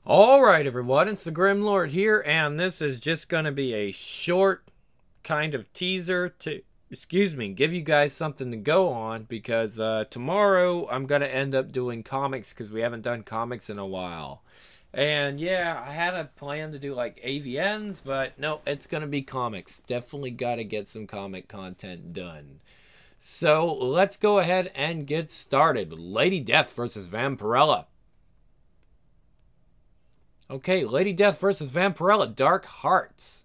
Alright everyone, it's the Grim Lord here, and this is just going to be a short kind of teaser to, give you guys something to go on, because tomorrow I'm going to end up doing comics, because we haven't done comics in a while. And yeah, I had a plan to do like AVNs, but no, it's going to be comics. Definitely got to get some comic content done. So let's go ahead and get started with Lady Death versus Vampirella. Okay, Lady Death versus Vampirella, Dark Hearts.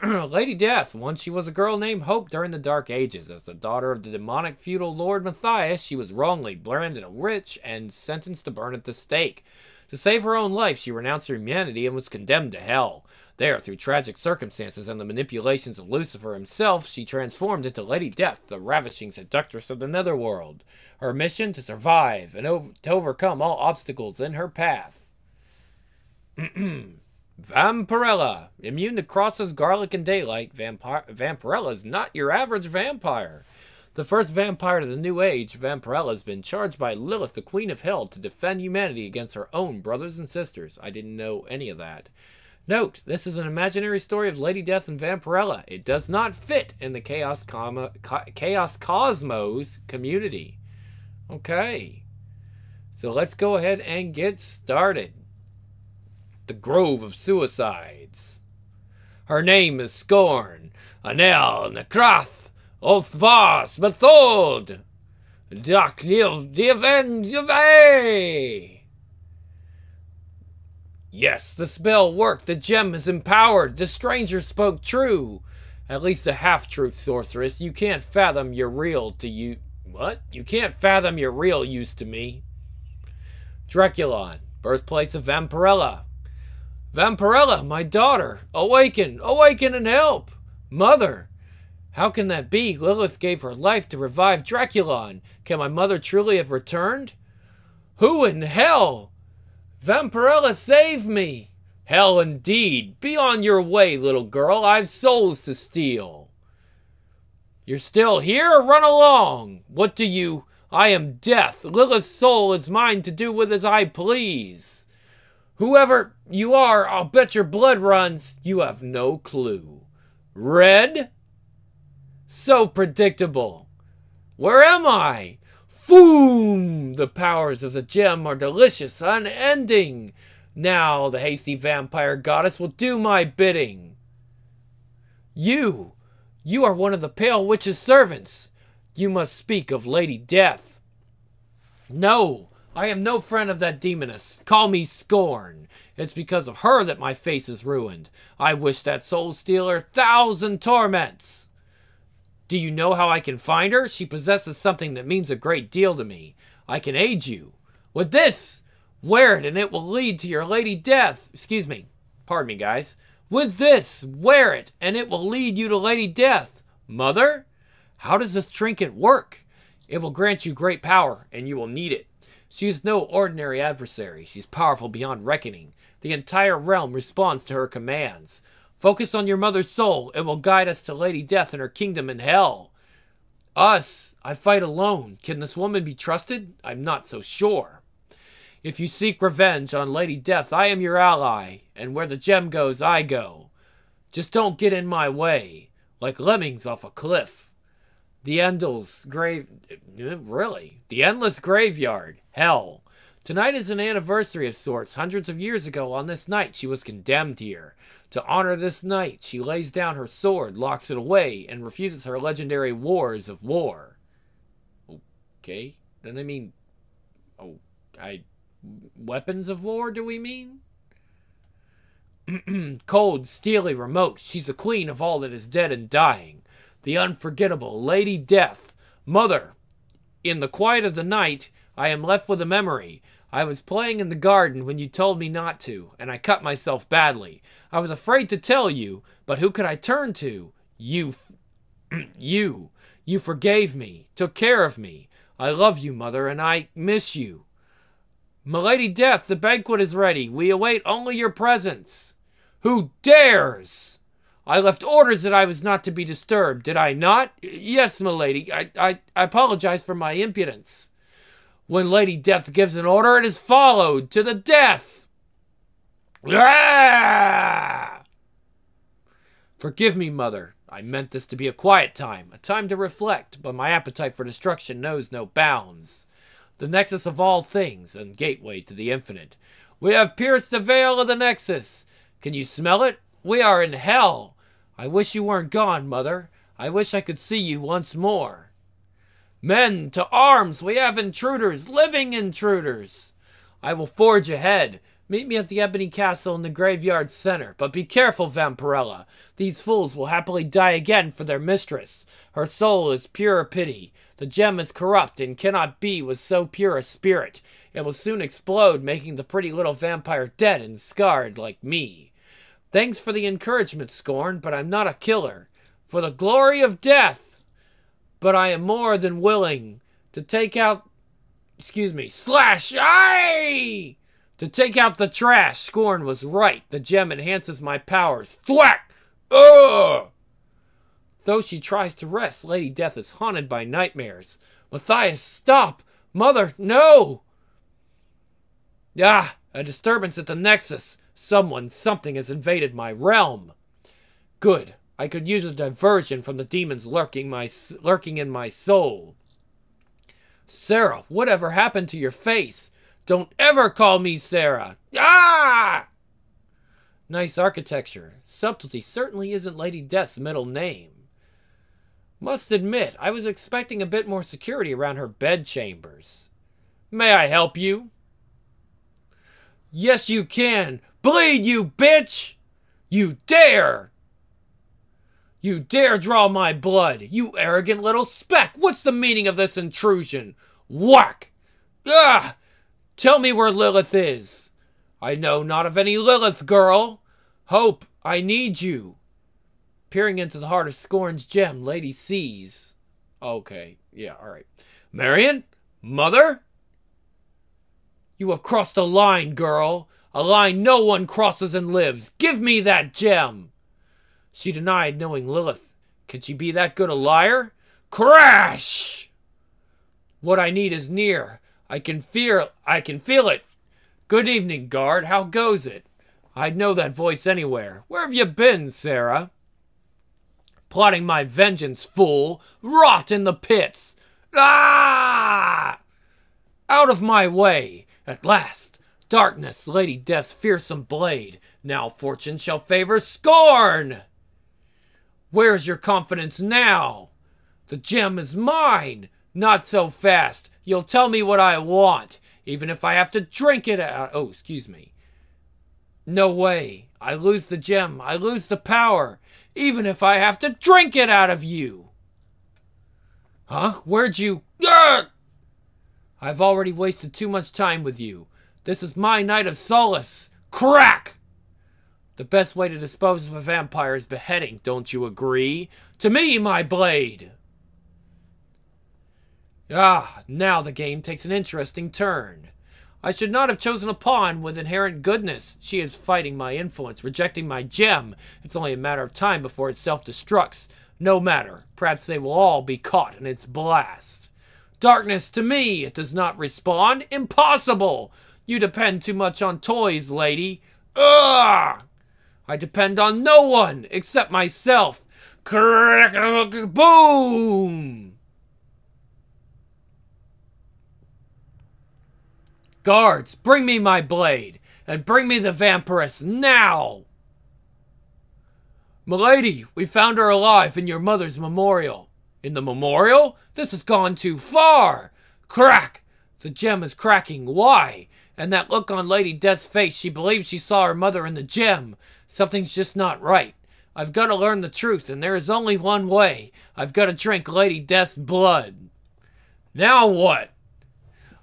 Lady Death, once she was a girl named Hope during the Dark Ages. As the daughter of the demonic feudal Lord Matthias, she was wrongly branded a witch and sentenced to burn at the stake. To save her own life, she renounced her humanity and was condemned to hell. There, through tragic circumstances and the manipulations of Lucifer himself, she transformed into Lady Death, the ravishing seductress of the netherworld. Her mission, to survive and to overcome all obstacles in her path. Vampirella. Immune to crosses, garlic, and daylight, Vampirella is not your average vampire. The first vampire of the New Age, Vampirella has been charged by Lilith, the Queen of Hell, to defend humanity against her own brothers and sisters. I didn't know any of that. Note, this is an imaginary story of Lady Death and Vampirella. It does not fit in the Chaos Cosmos community. Okay. So let's go ahead and get started. The Grove of Suicides. Her name is Scorn, Anel, Nekrath, Oathboss, Method, Daknil, Diven. Yes, the spell worked. The gem is empowered. The stranger spoke true. At least a half-truth, sorceress. You can't fathom your real to you. What? You can't fathom your real use to me. Draculon, birthplace of Vampirella. Vampirella, my daughter, awaken, awaken and help! Mother! How can that be? Lilith gave her life to revive Draculon. Can my mother truly have returned? Who in hell? Vampirella, save me! Hell indeed. Be on your way, little girl. I've souls to steal. You're still here? Run along! What do you... I am Death. Lilith's soul is mine to do with as I please. Whoever you are, I'll bet your blood runs. You have no clue. Red? So predictable. Where am I? Foom! The powers of the gem are delicious, unending. Now the hasty vampire goddess will do my bidding. You are one of the Pale Witch's servants. You must speak of Lady Death. No. I am no friend of that demoness. Call me Scorn. It's because of her that my face is ruined. I wish that soul stealer 1,000 torments. Do you know how I can find her? She possesses something that means a great deal to me. I can aid you. With this, wear it and it will lead to your Lady Death. Excuse me. Pardon me, guys. With this, wear it and it will lead you to Lady Death. Mother? How does this trinket work? It will grant you great power and you will need it. She is no ordinary adversary. She's powerful beyond reckoning. The entire realm responds to her commands. Focus on your mother's soul. It will guide us to Lady Death and her kingdom in hell. Us? I fight alone. Can this woman be trusted? I'm not so sure. If you seek revenge on Lady Death, I am your ally. And where the gem goes, I go. Just don't get in my way. Like lemmings off a cliff. The Endless Graveyard. Hell. Tonight is an anniversary of sorts. Hundreds of years ago on this night, she was condemned here. To honor this night, she lays down her sword, locks it away, and refuses her legendary wars of war. Okay. Then I mean... weapons of war, do we mean? Cold, steely, remote. She's the queen of all that is dead and dying. The unforgettable Lady Death. Mother, in the quiet of the night, I am left with a memory. I was playing in the garden when you told me not to, and I cut myself badly. I was afraid to tell you, but who could I turn to? You. You forgave me, took care of me. I love you, Mother, and I miss you. My Lady Death, the banquet is ready. We await only your presence. Who dares? I left orders that I was not to be disturbed, did I not? Yes, milady. I apologize for my impudence. When Lady Death gives an order, it is followed to the death. Ah! Forgive me, Mother. I meant this to be a quiet time, a time to reflect, but my appetite for destruction knows no bounds. The nexus of all things, and gateway to the infinite. We have pierced the veil of the nexus. Can you smell it? We are in hell. I wish you weren't gone, Mother. I wish I could see you once more. Men, to arms! We have intruders, living intruders! I will forge ahead. Meet me at the Ebony Castle in the graveyard center. But be careful, Vampirella. These fools will happily die again for their mistress. Her soul is pure pity. The gem is corrupt and cannot be with so pure a spirit. It will soon explode, making the pretty little vampire dead and scarred like me. Thanks for the encouragement, Scorn, but I'm not a killer. For the glory of death! But I am more than willing to take out... Slash! Aye! To take out the trash. Scorn was right. The gem enhances my powers. Thwack! Ugh! Though she tries to rest, Lady Death is haunted by nightmares. Matthias, stop! Mother, no! Ah! A disturbance at the Nexus. Something has invaded my realm. Good. I could use a diversion from the demons lurking in my soul. Sarah, whatever happened to your face? Don't ever call me Sarah. Ah! Nice architecture. Subtlety certainly isn't Lady Death's middle name. Must admit, I was expecting a bit more security around her bedchambers. May I help you? Yes, you can. Bleed, you bitch! You dare! You dare draw my blood, you arrogant little speck! What's the meaning of this intrusion? Whack! Ah! Tell me where Lilith is. I know not of any Lilith, girl. Hope, I need you. Peering into the heart of Scorn's gem, Lady sees. Okay, yeah, alright. Marion? Mother? You have crossed a line, girl. A line no one crosses and lives. Give me that gem. She denied knowing Lilith. Can she be that good a liar? Crash! What I need is near. I can feel it. Good evening, guard. How goes it? I'd know that voice anywhere. Where have you been, Sarah? Plotting my vengeance, fool. Rot in the pits. Ah! Out of my way. At last. Darkness, Lady Death's fearsome blade. Now fortune shall favor Scorn. Where's your confidence now? The gem is mine. Not so fast. You'll tell me what I want, even if I have to drink it out. Oh, excuse me. No way. I lose the gem. I lose the power, even if I have to drink it out of you. Huh? Where'd you... I've already wasted too much time with you. This is my night of solace. Crack! The best way to dispose of a vampire is beheading, don't you agree? To me, my blade! Ah, now the game takes an interesting turn. I should not have chosen a pawn with inherent goodness. She is fighting my influence, rejecting my gem. It's only a matter of time before it self-destructs. No matter. Perhaps they will all be caught in its blast. Darkness, to me, it does not respond. Impossible! You depend too much on toys, lady. Ugh! I depend on no one except myself. Boom! Guards, bring me my blade, and bring me the vampiress now! Milady, we found her alive in your mother's memorial. In the memorial? This has gone too far! Crack! The gem is cracking. Why? And that look on Lady Death's face, she believes she saw her mother in the gem. Something's just not right. I've got to learn the truth, and there is only one way. I've got to drink Lady Death's blood. Now what?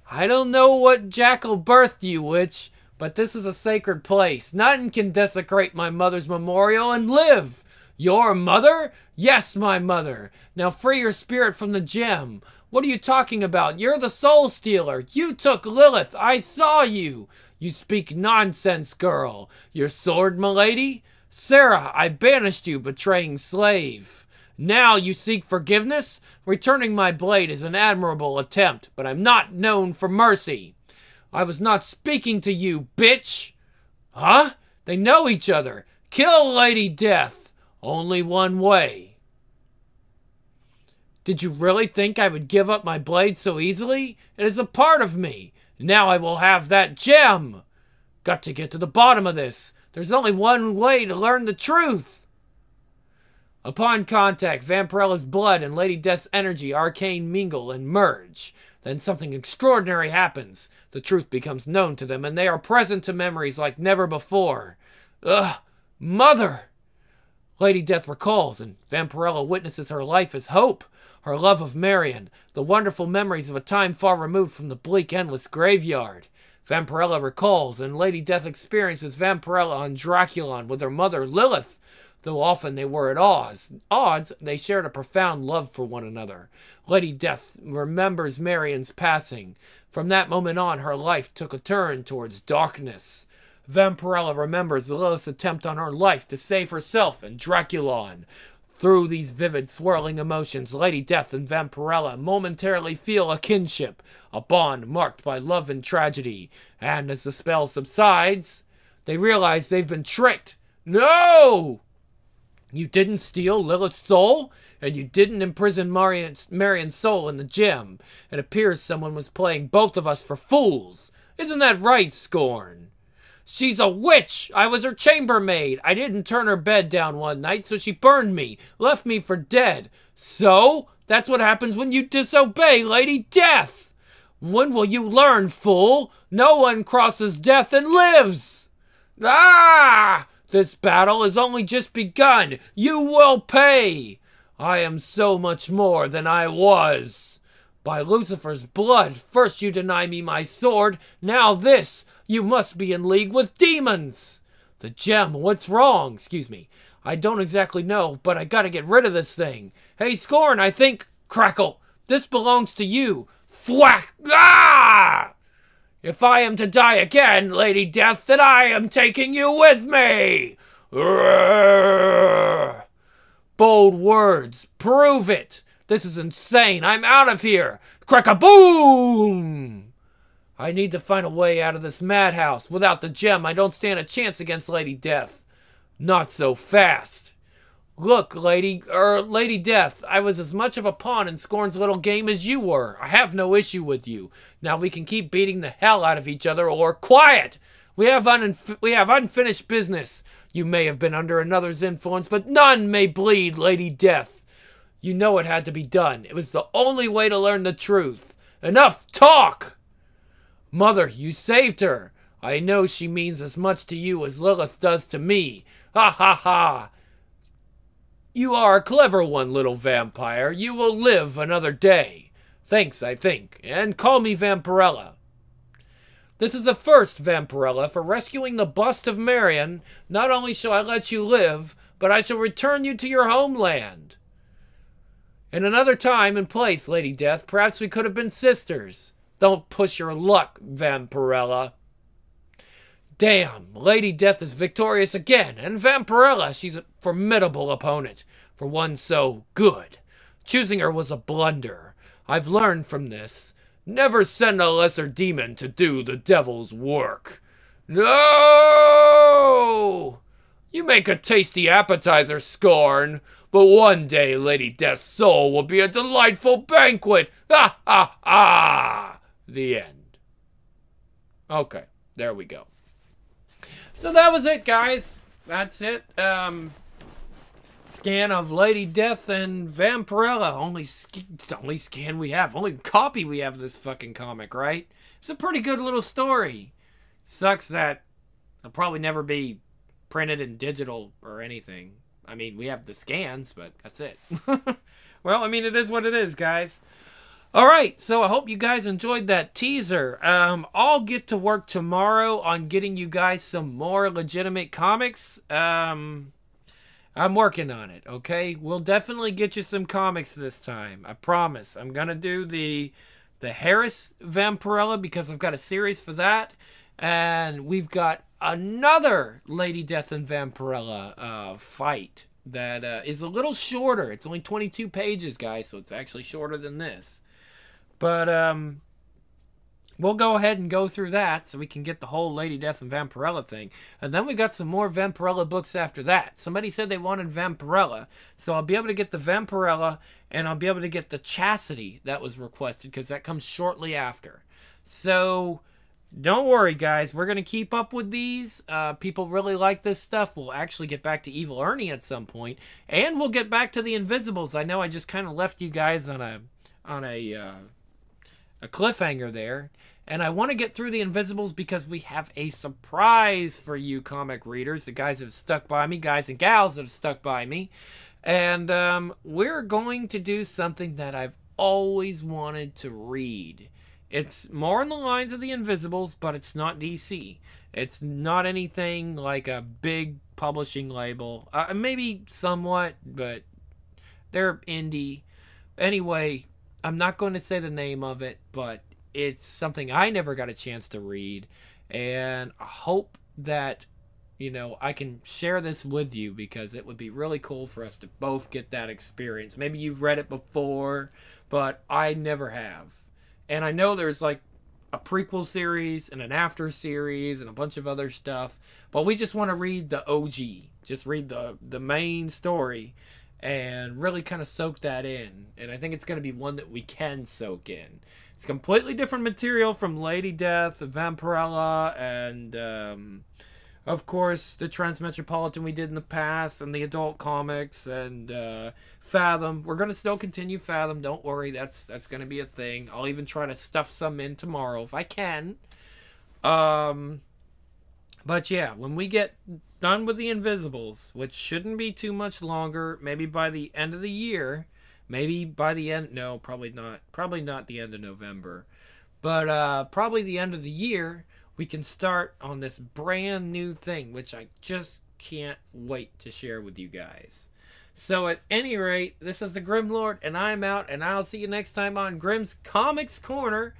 I don't know what jackal birthed you, witch, but this is a sacred place. Nothing can desecrate my mother's memorial and live. Your mother? Yes, my mother. Now free your spirit from the gem. What are you talking about? You're the soul stealer. You took Lilith. I saw you. You speak nonsense, girl. Your sword, milady? Sarah, I banished you, betraying slave. Now you seek forgiveness? Returning my blade is an admirable attempt, but I'm not known for mercy. I was not speaking to you, bitch. Huh? They know each other. Kill Lady Death. Only one way. Did you really think I would give up my blade so easily? It is a part of me. Now I will have that gem. Got to get to the bottom of this. There's only one way to learn the truth. Upon contact, Vampirella's blood and Lady Death's energy arcane mingle and merge. Then something extraordinary happens. The truth becomes known to them, and they are present to memories like never before. Ugh, Mother! Lady Death recalls, and Vampirella witnesses her life as hope, her love of Marion, the wonderful memories of a time far removed from the bleak, endless graveyard. Vampirella recalls, and Lady Death experiences Vampirella on Draculon with her mother Lilith. Though often they were at odds, they shared a profound love for one another. Lady Death remembers Marion's passing. From that moment on, her life took a turn towards darkness. Vampirella remembers Lilith's attempt on her life to save herself and Draculon. Through these vivid, swirling emotions, Lady Death and Vampirella momentarily feel a kinship, a bond marked by love and tragedy. And as the spell subsides, they realize they've been tricked. No! You didn't steal Lilith's soul, and you didn't imprison Marion's soul in the gem. It appears someone was playing both of us for fools. Isn't that right, Scorn? She's a witch! I was her chambermaid. I didn't turn her bed down one night, so she burned me, left me for dead. So, that's what happens when you disobey Lady Death. When will you learn, fool? No one crosses death and lives! Ah! This battle has only just begun. You will pay. I am so much more than I was. By Lucifer's blood, first you deny me my sword, now this. You must be in league with demons. The gem, what's wrong? Excuse me. I don't exactly know, but I gotta get rid of this thing. Hey, Scorn, I think... Crackle. This belongs to you. Thwack! Ah! If I am to die again, Lady Death, then I am taking you with me! Urgh. Bold words. Prove it. This is insane. I'm out of here. Crack-a-boom! I need to find a way out of this madhouse. Without the gem, I don't stand a chance against Lady Death. Not so fast. Look, Lady Death, I was as much of a pawn in Scorn's little game as you were. I have no issue with you. Now we can keep beating the hell out of each other, or quiet! We have unfinished business. You may have been under another's influence, but none may bleed, Lady Death. You know it had to be done. It was the only way to learn the truth. Enough talk! Mother, you saved her. I know she means as much to you as Lilith does to me. Ha ha ha! You are a clever one, little vampire. You will live another day. Thanks, I think. And call me Vampirella. This is the first, Vampirella, for rescuing the bust of Marion. Not only shall I let you live, but I shall return you to your homeland. In another time and place, Lady Death, perhaps we could have been sisters. Don't push your luck, Vampirella. Damn, Lady Death is victorious again, and Vampirella, she's a formidable opponent, for one so good. Choosing her was a blunder. I've learned from this. Never send a lesser demon to do the devil's work. No! You make a tasty appetizer, Scorn, but one day Lady Death's soul will be a delightful banquet. Ha ha ha! The end. Okay, there we go. So that was it, guys. That's it. Scan of Lady Death and Vampirella. Only scan we have. Only copy we have of this fucking comic, right? It's a pretty good little story. Sucks that it'll probably never be printed in digital or anything. I mean, we have the scans, but that's it. Well, I mean, it is what it is, guys. Alright, so I hope you guys enjoyed that teaser. I'll get to work tomorrow on getting you guys some more legitimate comics. I'm working on it, okay? We'll definitely get you some comics this time. I promise. I'm gonna do the Harris Vampirella because I've got a series for that. And we've got another Lady Death and Vampirella fight that is a little shorter. It's only 22 pages, guys, so it's actually shorter than this. But we'll go ahead and go through that so we can get the whole Lady Death and Vampirella thing. And then we got some more Vampirella books after that. Somebody said they wanted Vampirella, so I'll be able to get the Vampirella, and I'll be able to get the Chastity that was requested, because that comes shortly after. So don't worry, guys. We're going to keep up with these. People really like this stuff. We'll actually get back to Evil Ernie at some point, and we'll get back to the Invisibles. I know I just kind of left you guys on a cliffhanger there, and I want to get through the Invisibles because we have a surprise for you comic readers, the guys that have stuck by me, guys and gals that have stuck by me. And we're going to do something that I've always wanted to read. It's more in the lines of the Invisibles, but it's not DC. It's not anything like a big publishing label. Maybe somewhat, but they're indie. Anyway, I'm not going to say the name of it, but it's something I never got a chance to read. And I hope that, you know, I can share this with you, because it would be really cool for us to both get that experience. Maybe you've read it before, but I never have. And I know there's like a prequel series and an after series and a bunch of other stuff, but we just want to read the OG. Just read the main story and really kind of soak that in. And I think it's going to be one that we can soak in. It's completely different material from Lady Death, Vampirella, and of course the Transmetropolitan we did in the past, and the adult comics, and Fathom. We're going to still continue Fathom, don't worry, that's going to be a thing. I'll even try to stuff some in tomorrow if I can. But yeah, when we get done with the Invisibles, which shouldn't be too much longer, maybe by the end of the year, maybe by the end, no, probably not the end of November, but probably the end of the year, we can start on this brand new thing, which I just can't wait to share with you guys. So at any rate, this is the Grimlord, and I'm out, and I'll see you next time on Grimm's Comics Corner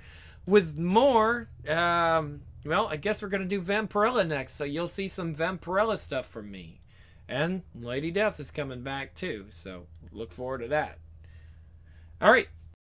with more. Well, I guess we're going to do Vampirella next, so you'll see some Vampirella stuff from me. And Lady Death is coming back too, so look forward to that. Alright,